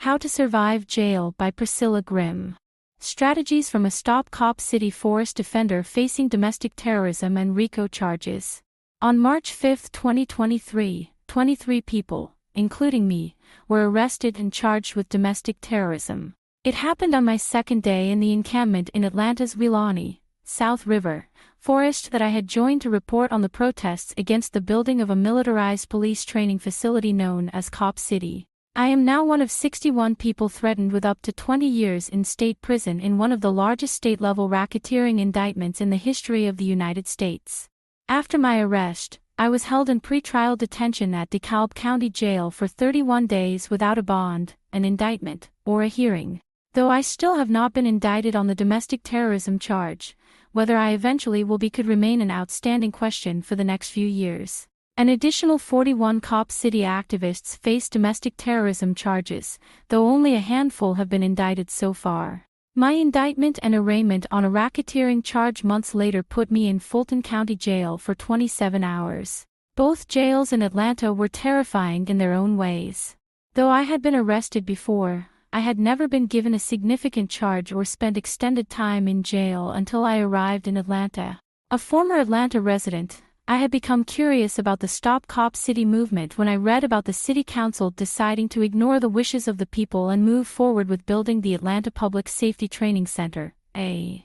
How to Survive Jail by Priscilla Grimm. Strategies from a Stop Cop City forest defender facing domestic terrorism and RICO charges. On March 5, 2023, 23 people, including me, were arrested and charged with domestic terrorism. It happened on my second day in the encampment in Atlanta's Weelaunee, South River, forest that I had joined to report on the protests against the building of a militarized police training facility known as Cop City. I am now one of 61 people threatened with up to 20 years in state prison in one of the largest state-level racketeering indictments in the history of the United States. After my arrest, I was held in pretrial detention at DeKalb County Jail for 31 days without a bond, an indictment, or a hearing. Though I still have not been indicted on the domestic terrorism charge, whether I eventually will be could remain an outstanding question for the next few years. An additional 41 Cop City activists face domestic terrorism charges, though only a handful have been indicted so far. My indictment and arraignment on a racketeering charge months later put me in Fulton County Jail for 27 hours. Both jails in Atlanta were terrifying in their own ways. Though I had been arrested before, I had never been given a significant charge or spent extended time in jail until I arrived in Atlanta. A former Atlanta resident, I had become curious about the Stop Cop City movement when I read about the city council deciding to ignore the wishes of the people and move forward with building the Atlanta Public Safety Training Center, a.k.a.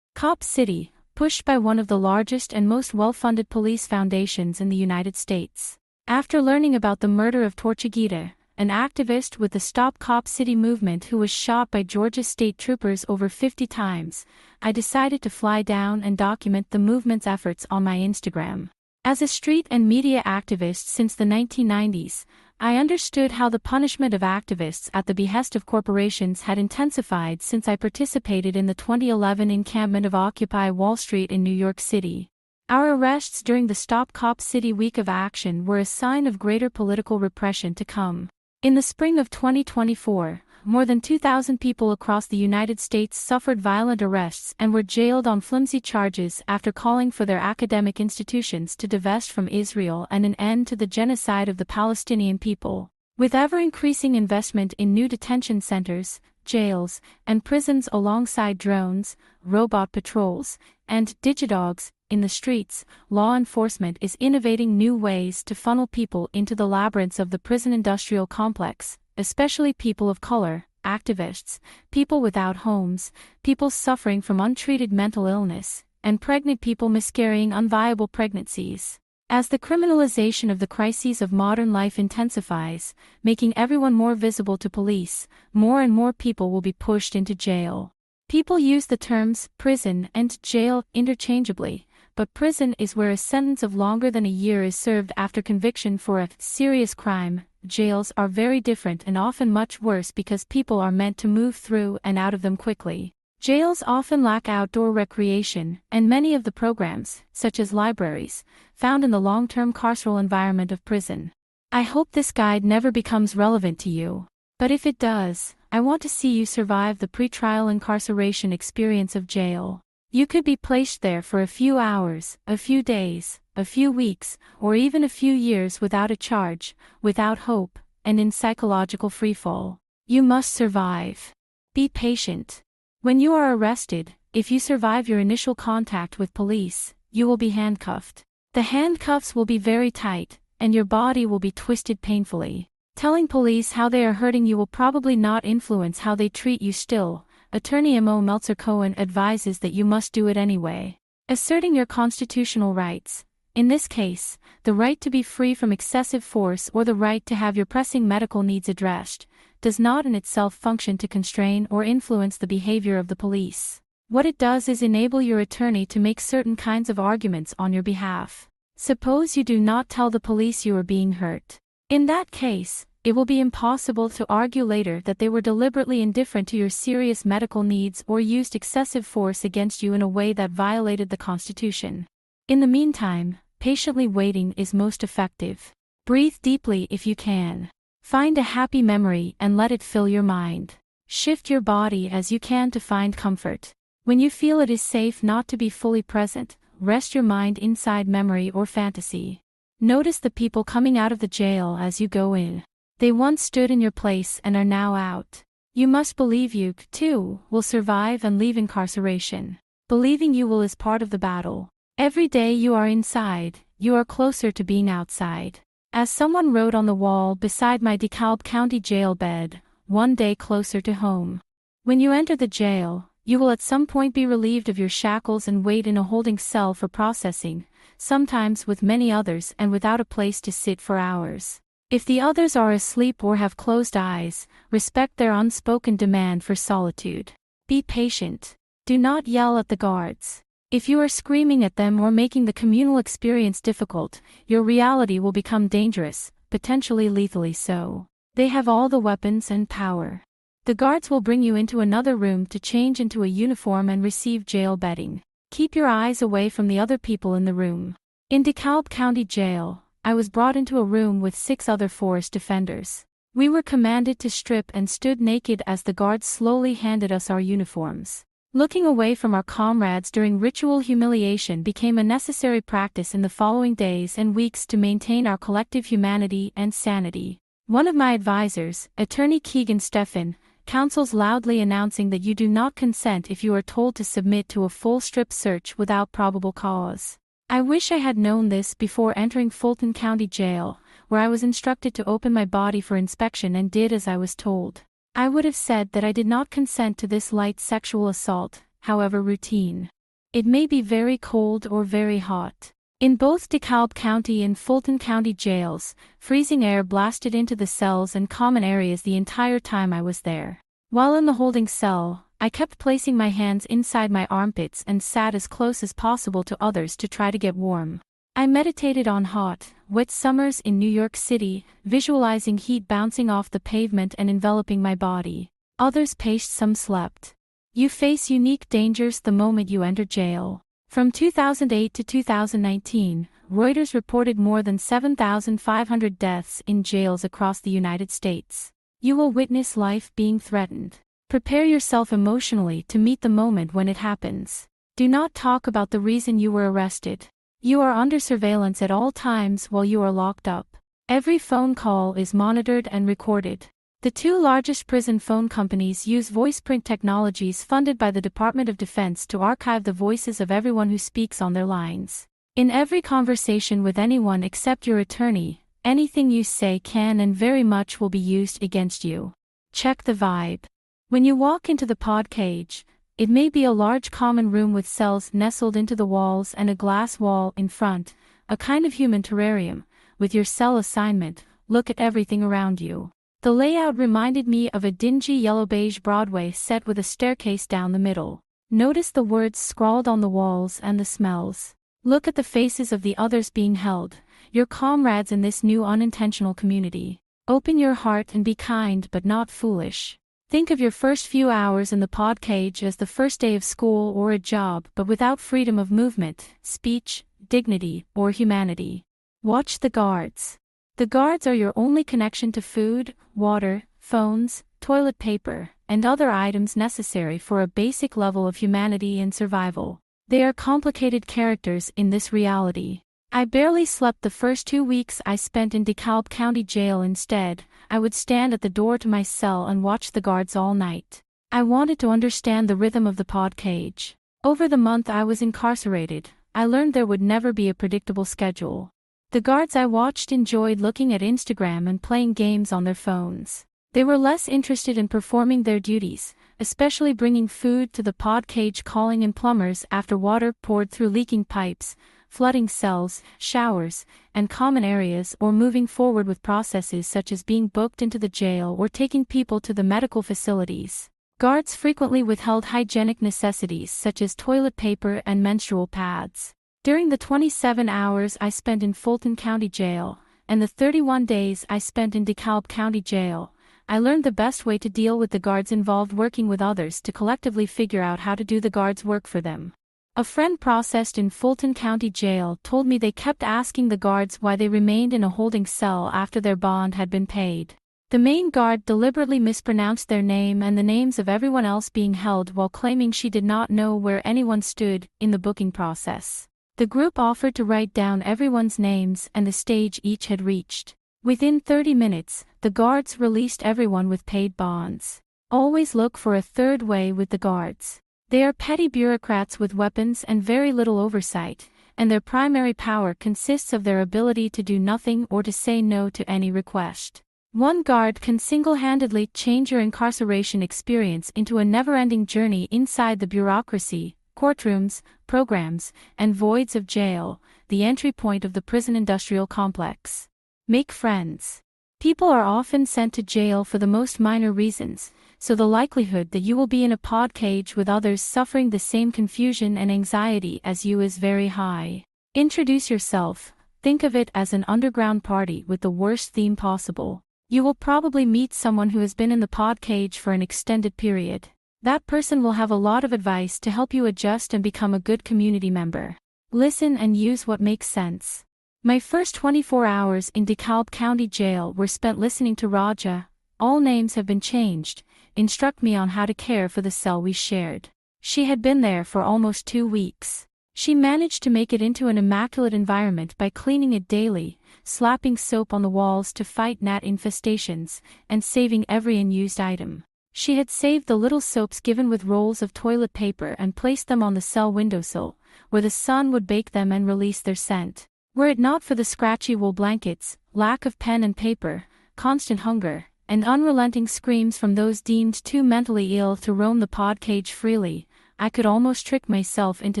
Cop City, pushed by one of the largest and most well-funded police foundations in the United States. After learning about the murder of Tortuguita, an activist with the Stop Cop City movement who was shot by Georgia state troopers over 50 times, I decided to fly down and document the movement's efforts on my Instagram. As a street and media activist since the 1990s, I understood how the punishment of activists at the behest of corporations had intensified since I participated in the 2011 encampment of Occupy Wall Street in New York City. Our arrests during the Stop Cop City Week of Action were a sign of greater political repression to come. In the spring of 2024, more than 2,000 people across the United States suffered violent arrests and were jailed on flimsy charges after calling for their academic institutions to divest from Israel and an end to the genocide of the Palestinian people. With ever-increasing investment in new detention centers, jails, and prisons alongside drones, robot patrols, and digidogs in the streets, law enforcement is innovating new ways to funnel people into the labyrinths of the prison industrial complex, especially people of color, activists, people without homes, people suffering from untreated mental illness, and pregnant people miscarrying unviable pregnancies. As the criminalization of the crises of modern life intensifies, making everyone more visible to police, more and more people will be pushed into jail. People use the terms prison and jail interchangeably, but prison is where a sentence of longer than a year is served after conviction for a serious crime. Jails are very different and often much worse because people are meant to move through and out of them quickly. Jails often lack outdoor recreation, and many of the programs, such as libraries, found in the long-term carceral environment of prison. I hope this guide never becomes relevant to you. But if it does, I want to see you survive the pretrial incarceration experience of jail. You could be placed there for a few hours, a few days, a few weeks, or even a few years without a charge, without hope, and in psychological freefall. You must survive. Be patient. When you are arrested, if you survive your initial contact with police, you will be handcuffed. The handcuffs will be very tight, and your body will be twisted painfully. Telling police how they are hurting you will probably not influence how they treat you still. Attorney M.O. Meltzer-Cohen advises that you must do it anyway. Asserting your constitutional rights, in this case, the right to be free from excessive force or the right to have your pressing medical needs addressed, does not in itself function to constrain or influence the behavior of the police. What it does is enable your attorney to make certain kinds of arguments on your behalf. Suppose you do not tell the police you are being hurt. In that case, it will be impossible to argue later that they were deliberately indifferent to your serious medical needs or used excessive force against you in a way that violated the Constitution. In the meantime, patiently waiting is most effective. Breathe deeply if you can. Find a happy memory and let it fill your mind. Shift your body as you can to find comfort. When you feel it is safe not to be fully present, rest your mind inside memory or fantasy. Notice the people coming out of the jail as you go in. They once stood in your place and are now out. You must believe you, too, will survive and leave incarceration. Believing you will is part of the battle. Every day you are inside, you are closer to being outside. As someone wrote on the wall beside my DeKalb County jail bed, one day closer to home. When you enter the jail, you will at some point be relieved of your shackles and wait in a holding cell for processing, sometimes with many others and without a place to sit for hours. If the others are asleep or have closed eyes, respect their unspoken demand for solitude. Be patient. Do not yell at the guards. If you are screaming at them or making the communal experience difficult, your reality will become dangerous, potentially lethally so. They have all the weapons and power. The guards will bring you into another room to change into a uniform and receive jail bedding. Keep your eyes away from the other people in the room. In DeKalb County Jail, I was brought into a room with 6 other forest defenders. We were commanded to strip and stood naked as the guards slowly handed us our uniforms. Looking away from our comrades during ritual humiliation became a necessary practice in the following days and weeks to maintain our collective humanity and sanity. One of my advisors, Attorney Keegan Stephan, counsels loudly announcing that you do not consent if you are told to submit to a full strip search without probable cause. I wish I had known this before entering Fulton County Jail, where I was instructed to open my body for inspection and did as I was told. I would have said that I did not consent to this light sexual assault, however routine. It may be very cold or very hot. In both DeKalb County and Fulton County jails, freezing air blasted into the cells and common areas the entire time I was there. While in the holding cell, I kept placing my hands inside my armpits and sat as close as possible to others to try to get warm. I meditated on hot, wet summers in New York City, visualizing heat bouncing off the pavement and enveloping my body. Others paced, some slept. You face unique dangers the moment you enter jail. From 2008 to 2019, Reuters reported more than 7,500 deaths in jails across the United States. You will witness life being threatened. Prepare yourself emotionally to meet the moment when it happens. Do not talk about the reason you were arrested. You are under surveillance at all times while you are locked up. Every phone call is monitored and recorded. The 2 largest prison phone companies use voice-print technologies funded by the Department of Defense to archive the voices of everyone who speaks on their lines. In every conversation with anyone except your attorney, anything you say can and very much will be used against you. Check the vibe. When you walk into the pod cage, it may be a large common room with cells nestled into the walls and a glass wall in front, a kind of human terrarium. With your cell assignment, look at everything around you. The layout reminded me of a dingy yellow-beige Broadway set with a staircase down the middle. Notice the words scrawled on the walls and the smells. Look at the faces of the others being held, your comrades in this new unintentional community. Open your heart and be kind but not foolish. Think of your first few hours in the pod cage as the first day of school or a job, but without freedom of movement, speech, dignity, or humanity. Watch the guards. The guards are your only connection to food, water, phones, toilet paper, and other items necessary for a basic level of humanity and survival. They are complicated characters in this reality. I barely slept the first 2 weeks I spent in DeKalb County Jail. Instead, I would stand at the door to my cell and watch the guards all night. I wanted to understand the rhythm of the pod cage. Over the month I was incarcerated, I learned there would never be a predictable schedule. The guards I watched enjoyed looking at Instagram and playing games on their phones. They were less interested in performing their duties, especially bringing food to the pod cage, calling in plumbers after water poured through leaking pipes, flooding cells, showers, and common areas, or moving forward with processes such as being booked into the jail or taking people to the medical facilities. Guards frequently withheld hygienic necessities such as toilet paper and menstrual pads. During the 27 hours I spent in Fulton County Jail, and the 31 days I spent in DeKalb County Jail, I learned the best way to deal with the guards involved working with others to collectively figure out how to do the guards' work for them. A friend processed in Fulton County Jail told me they kept asking the guards why they remained in a holding cell after their bond had been paid. The main guard deliberately mispronounced their name and the names of everyone else being held while claiming she did not know where anyone stood in the booking process. The group offered to write down everyone's names and the stage each had reached. Within 30 minutes, the guards released everyone with paid bonds. Always look for a third way with the guards. They are petty bureaucrats with weapons and very little oversight, and their primary power consists of their ability to do nothing or to say no to any request. One guard can single-handedly change your incarceration experience into a never-ending journey inside the bureaucracy, courtrooms, programs, and voids of jail, the entry point of the prison industrial complex. Make friends. People are often sent to jail for the most minor reasons, so the likelihood that you will be in a pod cage with others suffering the same confusion and anxiety as you is very high. Introduce yourself. Think of it as an underground party with the worst theme possible. You will probably meet someone who has been in the pod cage for an extended period. That person will have a lot of advice to help you adjust and become a good community member. Listen and use what makes sense. My first 24 hours in DeKalb County Jail were spent listening to Raja, all names have been changed, instruct me on how to care for the cell we shared. She had been there for almost 2 weeks. She managed to make it into an immaculate environment by cleaning it daily, slapping soap on the walls to fight gnat infestations, and saving every unused item. She had saved the little soaps given with rolls of toilet paper and placed them on the cell windowsill, where the sun would bake them and release their scent. Were it not for the scratchy wool blankets, lack of pen and paper, constant hunger, and unrelenting screams from those deemed too mentally ill to roam the pod cage freely, I could almost trick myself into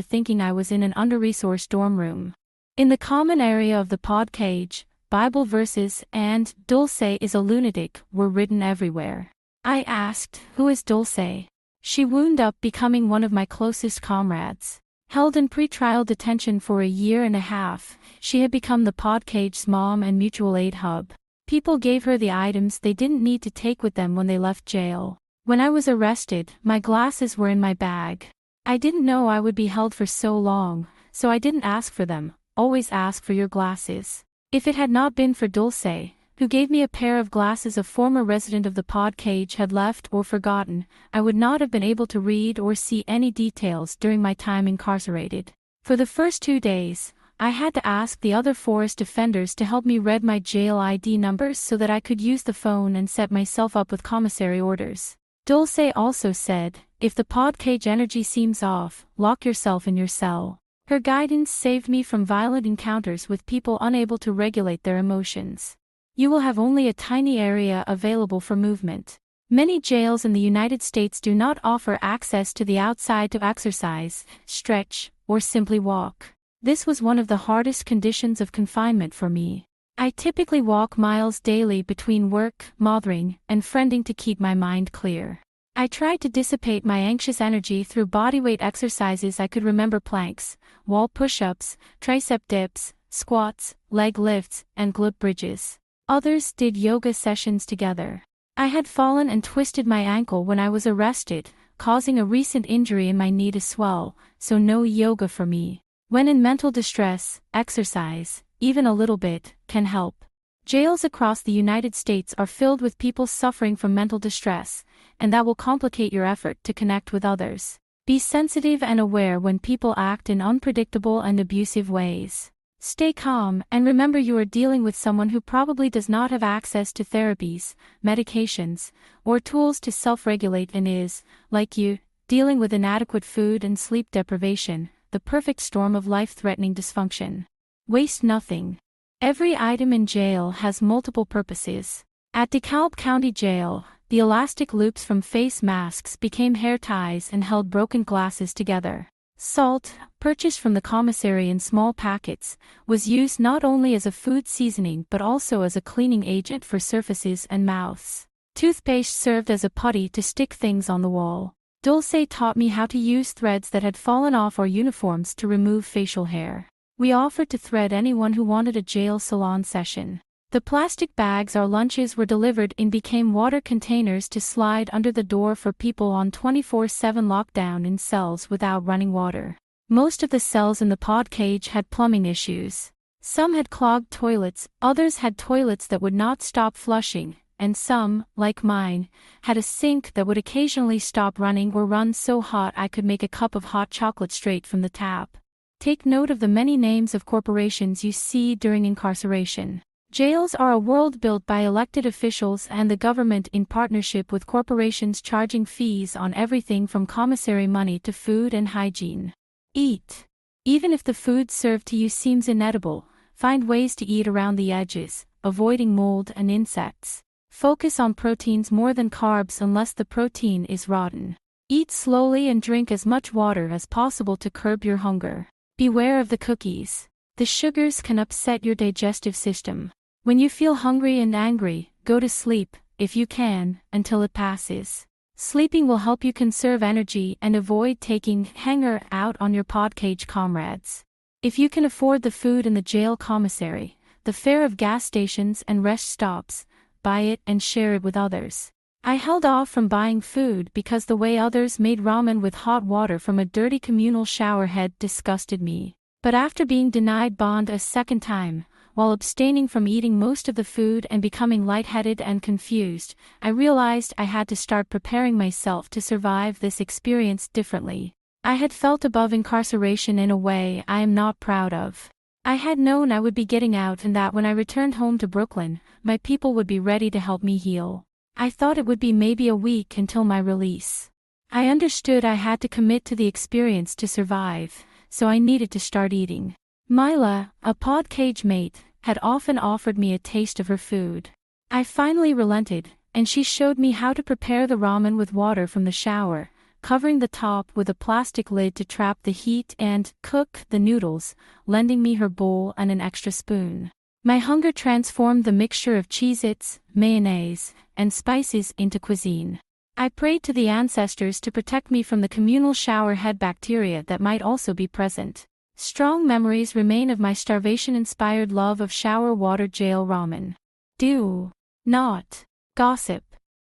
thinking I was in an under-resourced dorm room. In the common area of the pod cage, Bible verses and "Dulce is a lunatic" were written everywhere. I asked, "Who is Dulce?" She wound up becoming one of my closest comrades. Held in pretrial detention for a year and a half, she had become the pod cage's mom and mutual aid hub. People gave her the items they didn't need to take with them when they left jail. When I was arrested, my glasses were in my bag. I didn't know I would be held for so long, so I didn't ask for them. Always ask for your glasses. If it had not been for Dulce, who gave me a pair of glasses a former resident of the pod cage had left or forgotten, I would not have been able to read or see any details during my time incarcerated. For the first 2 days, I had to ask the other forest defenders to help me read my jail ID numbers so that I could use the phone and set myself up with commissary orders. Dulce also said, "If the pod cage energy seems off, lock yourself in your cell." Her guidance saved me from violent encounters with people unable to regulate their emotions. You will have only a tiny area available for movement. Many jails in the United States do not offer access to the outside to exercise, stretch, or simply walk. This was one of the hardest conditions of confinement for me. I typically walk miles daily between work, mothering, and friending to keep my mind clear. I tried to dissipate my anxious energy through bodyweight exercises. I could remember planks, wall push-ups, tricep dips, squats, leg lifts, and glute bridges. Others did yoga sessions together. I had fallen and twisted my ankle when I was arrested, causing a recent injury in my knee to swell, so no yoga for me. When in mental distress, exercise, even a little bit, can help. Jails across the United States are filled with people suffering from mental distress, and that will complicate your effort to connect with others. Be sensitive and aware when people act in unpredictable and abusive ways. Stay calm and remember you are dealing with someone who probably does not have access to therapies, medications, or tools to self-regulate and is, like you, dealing with inadequate food and sleep deprivation, the perfect storm of life-threatening dysfunction. Waste nothing. Every item in jail has multiple purposes. At DeKalb County Jail, the elastic loops from face masks became hair ties and held broken glasses together. Salt, purchased from the commissary in small packets, was used not only as a food seasoning but also as a cleaning agent for surfaces and mouths. Toothpaste served as a putty to stick things on the wall. Dulce taught me how to use threads that had fallen off our uniforms to remove facial hair. We offered to thread anyone who wanted a jail salon session. The plastic bags our lunches were delivered in became water containers to slide under the door for people on 24/7 lockdown in cells without running water. Most of the cells in the pod cage had plumbing issues. Some had clogged toilets, others had toilets that would not stop flushing, and some, like mine, had a sink that would occasionally stop running or run so hot I could make a cup of hot chocolate straight from the tap. Take note of the many names of corporations you see during incarceration. Jails are a world built by elected officials and the government in partnership with corporations charging fees on everything from commissary money to food and hygiene. Eat. Even if the food served to you seems inedible, find ways to eat around the edges, avoiding mold and insects. Focus on proteins more than carbs unless the protein is rotten. Eat slowly and drink as much water as possible to curb your hunger. Beware of the cookies. The sugars can upset your digestive system. When you feel hungry and angry, go to sleep, if you can, until it passes. Sleeping will help you conserve energy and avoid taking hanger out on your podcage comrades. If you can afford the food in the jail commissary, the fare of gas stations and rest stops, buy it and share it with others. I held off from buying food because the way others made ramen with hot water from a dirty communal shower head disgusted me. But after being denied bond a second time, while abstaining from eating most of the food and becoming lightheaded and confused, I realized I had to start preparing myself to survive this experience differently. I had felt above incarceration in a way I am not proud of. I had known I would be getting out and that when I returned home to Brooklyn, my people would be ready to help me heal. I thought it would be maybe a week until my release. I understood I had to commit to the experience to survive, so I needed to start eating. Mila, a pod cage mate, had often offered me a taste of her food. I finally relented, and she showed me how to prepare the ramen with water from the shower, covering the top with a plastic lid to trap the heat and cook the noodles, lending me her bowl and an extra spoon. My hunger transformed the mixture of Cheez-Its, mayonnaise, and spices into cuisine. I prayed to the ancestors to protect me from the communal shower head bacteria that might also be present. Strong memories remain of my starvation-inspired love of shower water jail ramen. Do not gossip.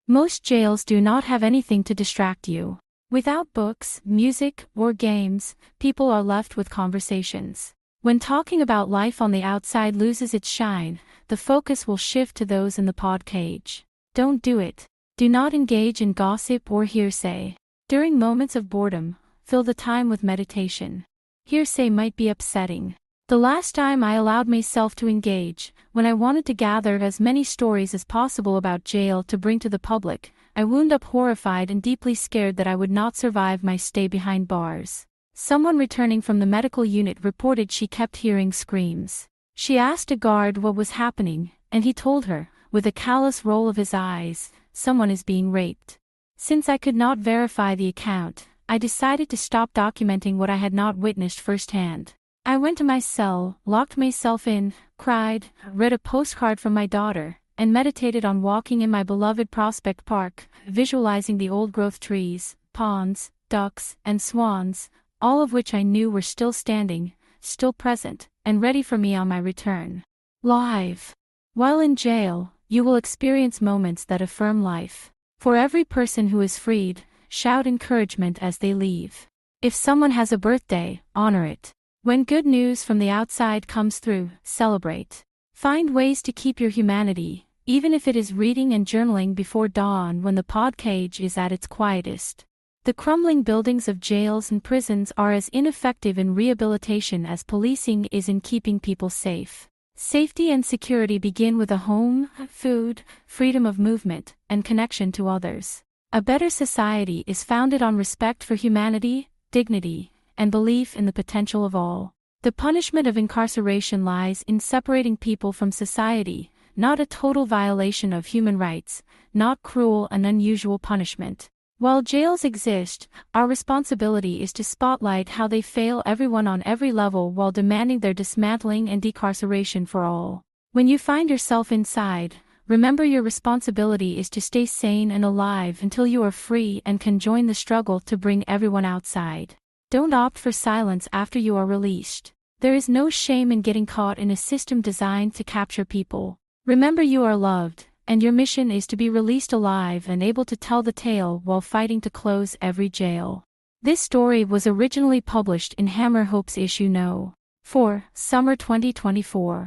Most jails do not have anything to distract you. Without books, music, or games, people are left with conversations. When talking about life on the outside loses its shine, the focus will shift to those in the pod cage. Don't do it. Do not engage in gossip or hearsay. During moments of boredom, fill the time with meditation. Hearsay might be upsetting. The last time I allowed myself to engage, when I wanted to gather as many stories as possible about jail to bring to the public, I wound up horrified and deeply scared that I would not survive my stay behind bars. Someone returning from the medical unit reported she kept hearing screams. She asked a guard what was happening, and he told her, with a callous roll of his eyes, "Someone is being raped." Since I could not verify the account, I decided to stop documenting what I had not witnessed firsthand. I went to my cell, locked myself in, cried, read a postcard from my daughter, and meditated on walking in my beloved Prospect Park, visualizing the old-growth trees, ponds, ducks, and swans, all of which I knew were still standing, still present, and ready for me on my return. Live. While in jail, you will experience moments that affirm life. For every person who is freed, shout encouragement as they leave. If someone has a birthday, honor it. When good news from the outside comes through, celebrate. Find ways to keep your humanity, even if it is reading and journaling before dawn when the pod cage is at its quietest. The crumbling buildings of jails and prisons are as ineffective in rehabilitation as policing is in keeping people safe. Safety and security begin with a home, food, freedom of movement, and connection to others. A better society is founded on respect for humanity, dignity, and belief in the potential of all. The punishment of incarceration lies in separating people from society, not a total violation of human rights, not cruel and unusual punishment. While jails exist, our responsibility is to spotlight how they fail everyone on every level while demanding their dismantling and decarceration for all. When you find yourself inside, remember your responsibility is to stay sane and alive until you are free and can join the struggle to bring everyone outside. Don't opt for silence after you are released. There is no shame in getting caught in a system designed to capture people. Remember you are loved, and your mission is to be released alive and able to tell the tale while fighting to close every jail. This story was originally published in Hammer Hope's issue No. 4, Summer 2024.